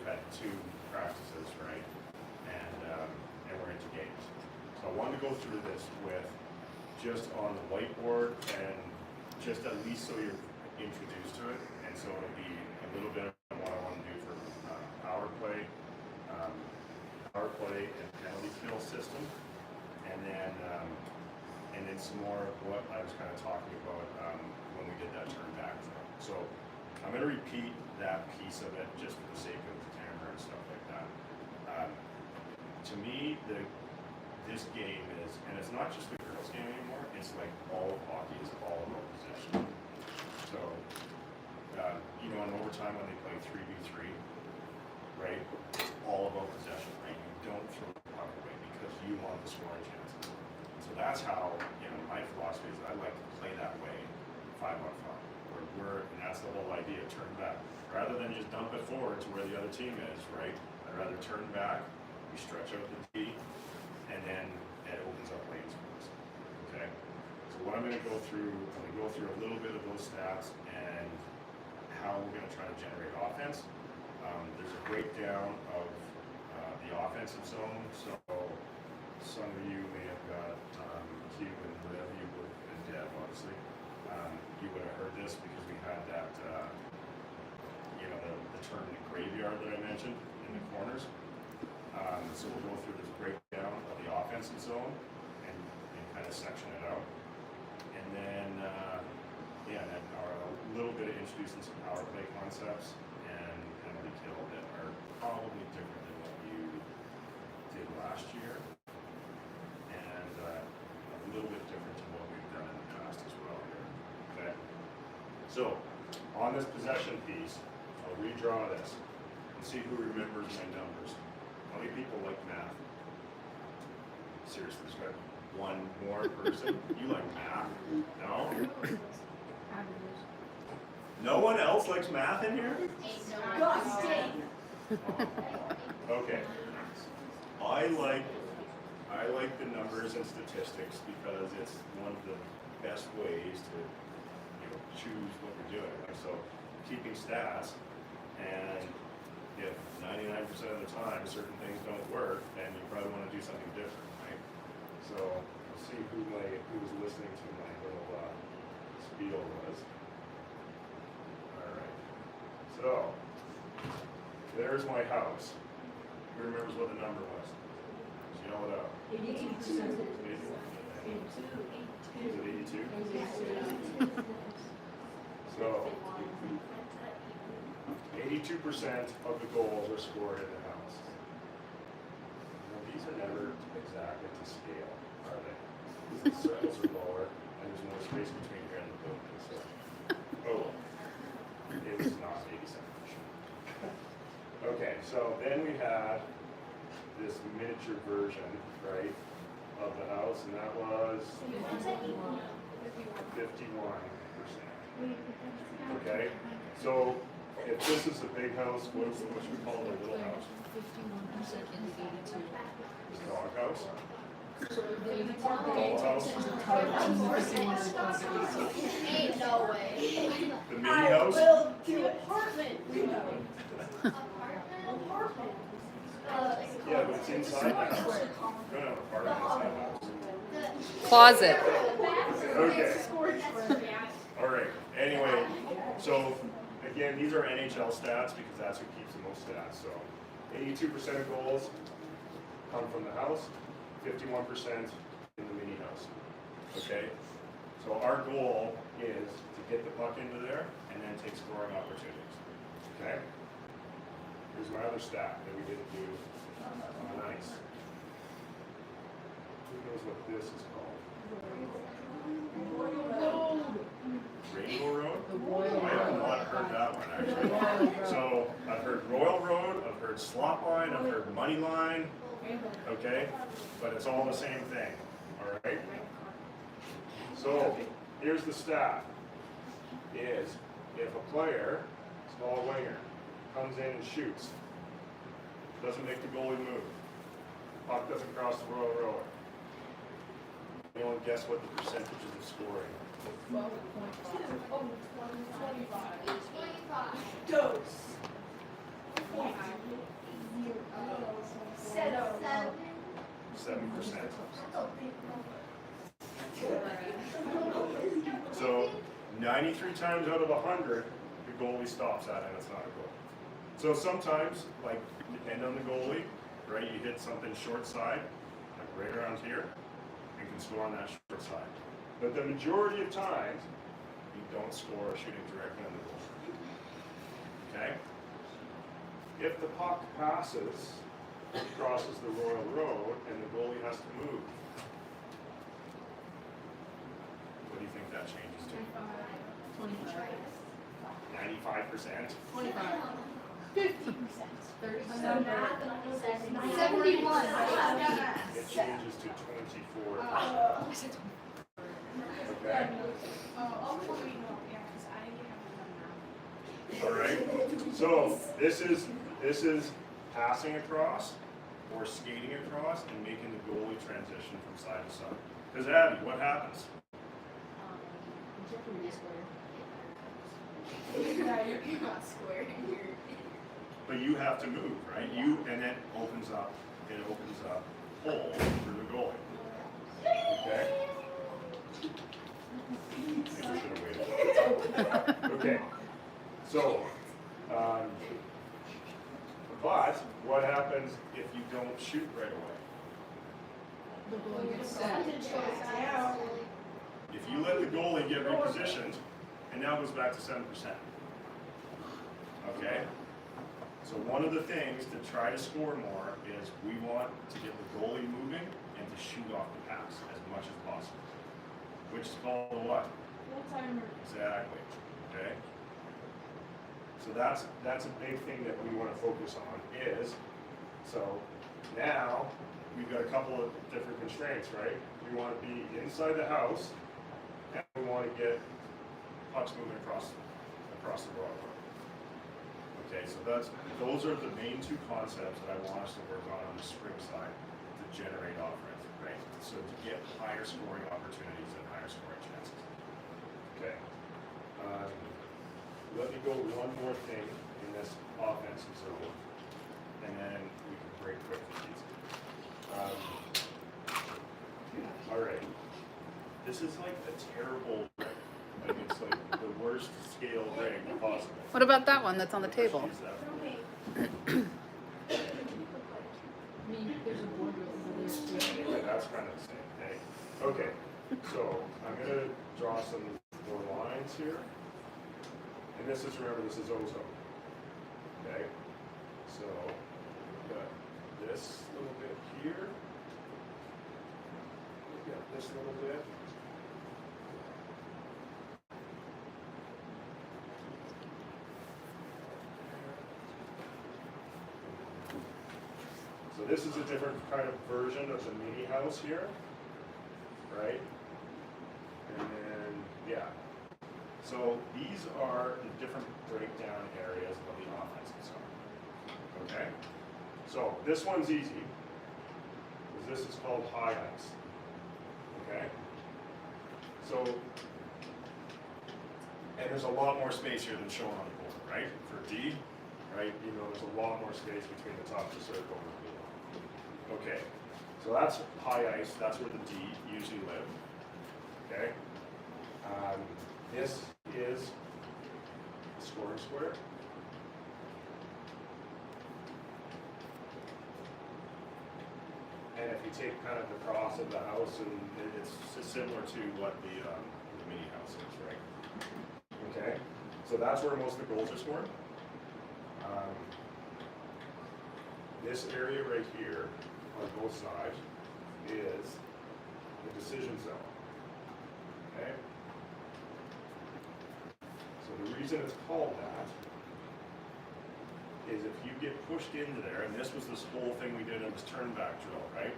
we've had 2 practices, right? And we're into games. So I wanted to go through this with just on the whiteboard and just at least so you're introduced to it. And so it'll be a little bit of what I want to do for power play and penalty kill system. And then some more of what I was kind of talking about when we did that turn back throw. So I'm going to repeat that piece of it just for the sake of the camera and stuff like that. To me, this game is, and it's not just the girls' game anymore, it's like all of hockey is all about possession. So, in overtime when they play 3v3, right, it's all about possession, right? You don't throw the puck away because you want the scoring chances. So that's how, my philosophy is I like to play that way 5-on-5. And that's the whole idea, turn back. Rather than just dump it forward to where the other team is, right? I'd rather turn back, we stretch out the D, and then it opens up lanes for us, okay? So what I'm gonna go through a little bit of those stats and how we're gonna try to generate offense. There's a breakdown of the offensive zone, so some of you may have got Q and Liv, and Deb, obviously. You would have heard this because we had that, the tournament graveyard that I mentioned in the corners. So we'll go through this breakdown of the offensive zone and kind of section it out. And then, a little bit of introducing some power play concepts and penalty kill that are probably different than what you did last year. And a little bit different to what we've done in the past as well here. Okay. So on this possession piece, I'll redraw this and see who remembers my numbers. How many people like math? Seriously, there's got one more person. You like math? No? No one else likes math in here? Okay. I like the numbers and statistics because it's one of the best ways to choose what you're doing. Like, so keeping stats, and if 99% of the time certain things don't work, then you probably want to do something different, right? So let's see who was listening to my little spiel was. All right. So there's my house. Who remembers what the number was? Just yell it out. 82%. 82? So 82% of the goals are scored in the house. Now, these are never exactly to scale, are they? The circles are lower, and there's more space between here and the building. So, it was not 87%. Okay, so then we had this miniature version, right, of the house, and that was 51%. Okay, so if this is a big house, what should we call it, a little house? 51% in the 82. The dog house? Ain't no way. The mini house? The apartment. Apartment. Yeah, but it's inside the house. No, apartment inside the house. Closet. Okay. All right. Anyway, so again, these are NHL stats because that's who keeps the most stats. So 82% of goals come from the house, 51% in the mini house. Okay? So our goal is to get the puck into there and then take scoring opportunities. Okay? Here's my other stat that we didn't do on ice. Who knows what this is called? Rainbow Road? I have not heard that one actually. So I've heard Royal Road, I've heard Slot Line, I've heard Money Line. Okay? But it's all the same thing. Alright? So here's the stat. Is if a player, small winger, comes in and shoots, doesn't make the goalie move, puck doesn't cross the Royal Road. Anyone guess what the percentages of scoring? 25. Dose. 7%. So 93 times out of 100, the goalie stops at it and it's not a goal. So sometimes, like, depend on the goalie, right? You hit something short side, like right around here, you can score on that short side. But the majority of times, you don't score shooting directly on the goal. Okay? If the puck passes, crosses the Royal Road, and the goalie has to move, what do you think that changes to? 25. 95%? 25. 50%. 37. 71. It changes to 24%. Okay? All right. So this is passing across or skating across and making the goalie transition from side to side. Because Abby, what happens? Jeopardy square. You're not square. But you have to move, right? And it opens up hole for the goalie. Okay? I think we should have waited. Okay. So, but what happens if you don't shoot right away? The goalie gets set. If you let the goalie get repositioned, and now goes back to 7%. Okay? So one of the things to try to score more is we want to get the goalie moving and to shoot off the pass as much as possible. Which is called a what? Exactly. Okay? So that's a big thing that we want to focus on is, so now we've got a couple of different constraints, right? We want to be inside the house and we want to get pucks moving across the road. Okay, so those are the main two concepts that I want us to work on the spring side to generate offense, right? So to get higher scoring opportunities and higher scoring chances. Okay. Let me go one more thing in this offensive zone, and then we can break quick for these. All right. This is like a terrible rig. Like it's like the worst scale rig possible. What about that one that's on the table? Use that. I mean, there's a board with the Anyway, that's kind of the same thing. Okay, so I'm gonna draw some more lines here. And this is, remember, this is ozone. Okay? So, we've got this little bit here. We've got this little bit. So this is a different kind of version of the mini house here, right? And then, yeah. So these are the different breakdown areas of the offensive zone. Okay? So this one's easy, because this is called high ice. Okay? So, and there's a lot more space here than shown on the board, right? For D, right? You know, there's a lot more space between the top of the circle and the below. Okay, so that's high ice, that's where the D usually live. Okay? This is the scoring square. And if you take kind of the cross of the house, and it's similar to what the mini house is, right? Okay, so that's where most of the goals are scored. This area right here on both sides is the decision zone. Okay? So the reason it's called that is if you get pushed into there, and this was this whole thing we did in this turn back drill, right?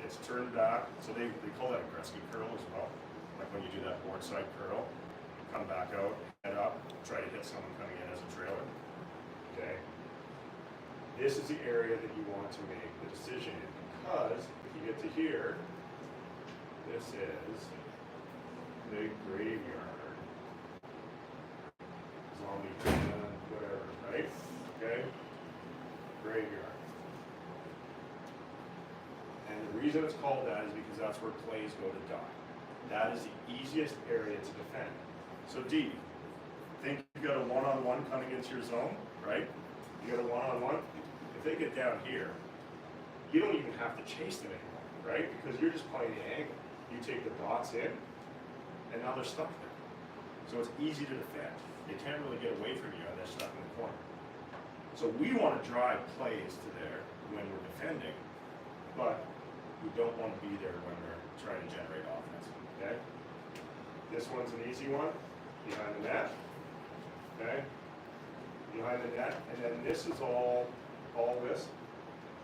It's turned back, so they call that a Gretzky curl as well. Like when you do that board side curl, come back out, head up, try to hit someone coming in as a trailer. Okay? This is the area that you want to make the decision in, because if you get to here, this is the graveyard. Zombie, whatever, right? Okay? Graveyard. And the reason it's called that is because that's where plays go to die. That is the easiest area to defend. So D, think you got a one-on-one coming into your zone, right? You got a one-on-one. If they get down here, you don't even have to chase them anymore, right? Because you're just playing the angle. You take the dots in, and now they're stuck there. So it's easy to defend. They can't really get away from you, and they're stuck in the corner. So we want to drive plays to there when we're defending, but we don't want to be there when we're trying to generate offense, okay? This one's an easy one, behind the net, okay? Behind the net, and then this is all this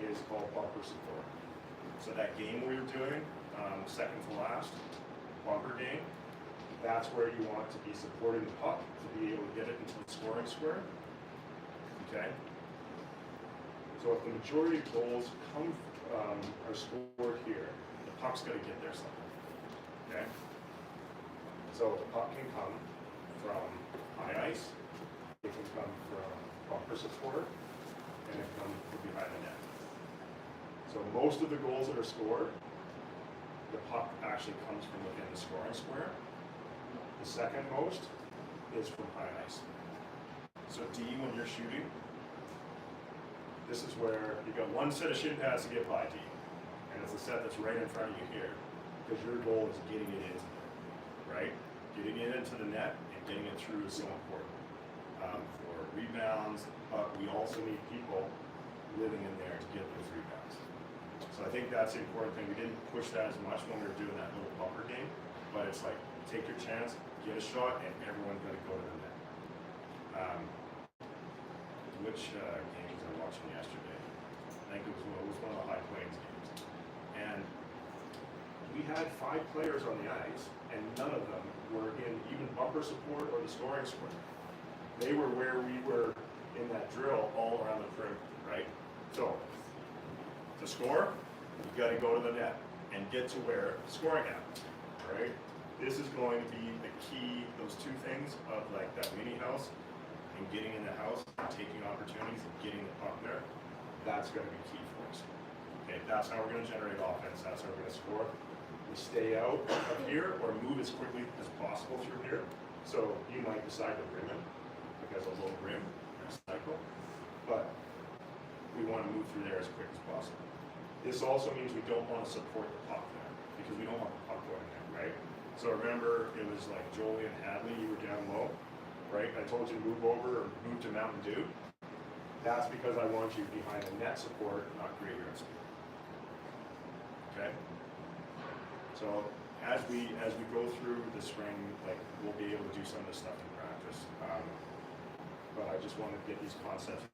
is called bumper support. So that game we were doing, second to last, bumper game, that's where you want to be supporting the puck to be able to get it into the scoring square, okay? So if the majority of goals are scored here, the puck's got to get there somehow, okay? So the puck can come from high ice, it can come from bumper support, and it can come from behind the net. So most of the goals that are scored, the puck actually comes from within the scoring square. The second most is from high ice. So D, when you're shooting, this is where you've got one set of shin pads to get by D. And it's a set that's right in front of you here. Because your goal is getting it into there, right? Getting it into the net and getting it through is so important. For rebounds, but we also need people living in there to get those rebounds. So I think that's the important thing. We didn't push that as much when we were doing that little bumper game, but it's like, take your chance, get a shot, and everyone's going to go to the net. Which games I was watching yesterday? I think it was one of the High Plains games. And we had 5 players on the ice, and none of them were in even bumper support or the scoring square. They were where we were in that drill all around the perimeter, right? So, to score, you got to go to the net and get to where scoring happens, right? This is going to be the key, those two things of like that mini house and getting in the house and taking opportunities and getting the puck there. That's going to be key for us. Okay, that's how we're going to generate offense. That's how we're going to score. We stay out of here or move as quickly as possible through here. So you might decide to rim it because a low rim or a cycle, but we want to move through there as quick as possible. This also means we don't want to support the puck there because we don't want the puck going there, right? So remember, it was like Jolie and Hadley, you were down low, right? I told you to move over or move to Mountain Dew. That's because I want you behind the net support, not create your own speed. Okay? So as we go through the spring, like we'll be able to do some of this stuff in practice. But I just want to get these concepts